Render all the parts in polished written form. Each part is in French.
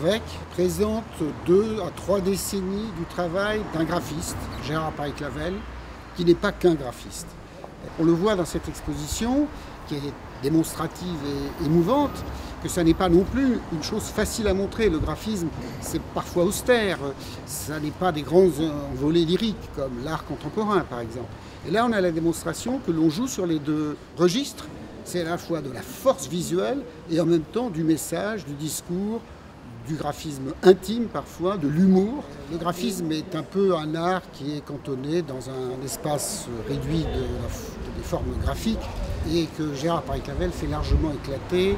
avec présente 2 à 3 décennies du travail d'un graphiste, Gérard Paris-Clavel, qui n'est pas qu'un graphiste. On le voit dans cette exposition, qui est démonstrative et émouvante, que ça n'est pas non plus une chose facile à montrer. Le graphisme, c'est parfois austère, ça n'est pas des grands volets lyriques, comme l'art contemporain par exemple. Et là, on a la démonstration que l'on joue sur les 2 registres. C'est à la fois de la force visuelle et en même temps du message, du discours, du graphisme intime parfois, de l'humour. Le graphisme est un peu un art qui est cantonné dans un espace réduit des formes graphiques et que Gérard Paris-Clavel fait largement éclater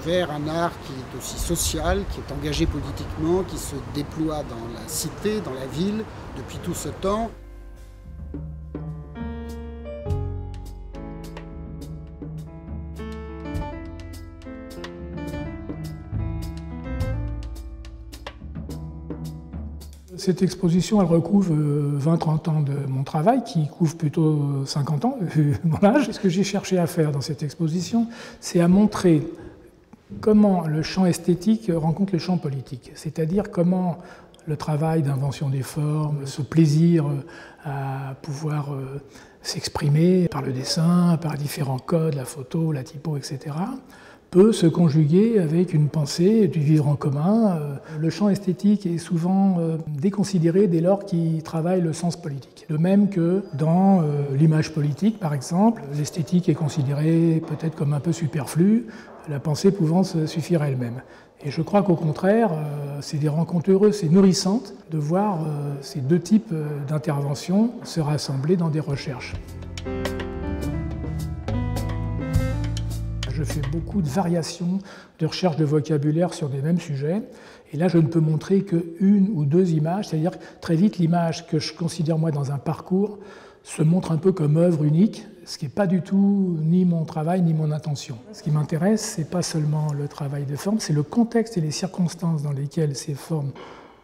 vers un art qui est aussi social, qui est engagé politiquement, qui se déploie dans la cité, dans la ville depuis tout ce temps. Cette exposition, elle recouvre 20-30 ans de mon travail, qui couvre plutôt 50 ans, vu mon âge. Ce que j'ai cherché à faire dans cette exposition, c'est à montrer comment le champ esthétique rencontre le champ politique. C'est-à-dire comment le travail d'invention des formes, ce plaisir à pouvoir s'exprimer par le dessin, par différents codes, la photo, la typo, etc., peut se conjuguer avec une pensée du vivre en commun. Le champ esthétique est souvent déconsidéré dès lors qu'il travaille le sens politique. De même que dans l'image politique, par exemple, l'esthétique est considérée peut-être comme un peu superflue, la pensée pouvant se suffire à elle-même. Et je crois qu'au contraire, c'est des rencontres heureuses, c'est nourrissantes de voir ces 2 types d'interventions se rassembler dans des recherches. Je fais beaucoup de variations, de recherche de vocabulaire sur des mêmes sujets. Et là, je ne peux montrer qu'1 ou 2 images, c'est-à-dire très vite, l'image que je considère moi dans un parcours se montre un peu comme œuvre unique, ce qui n'est pas du tout ni mon travail ni mon intention. Ce qui m'intéresse, ce n'est pas seulement le travail de forme, c'est le contexte et les circonstances dans lesquelles ces formes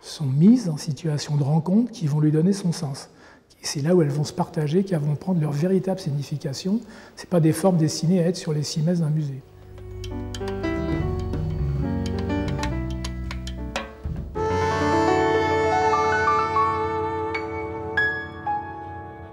sont mises en situation de rencontre qui vont lui donner son sens. C'est là où elles vont se partager, qu'elles vont prendre leur véritable signification. Ce n'est pas des formes destinées à être sur les cimaises d'un musée.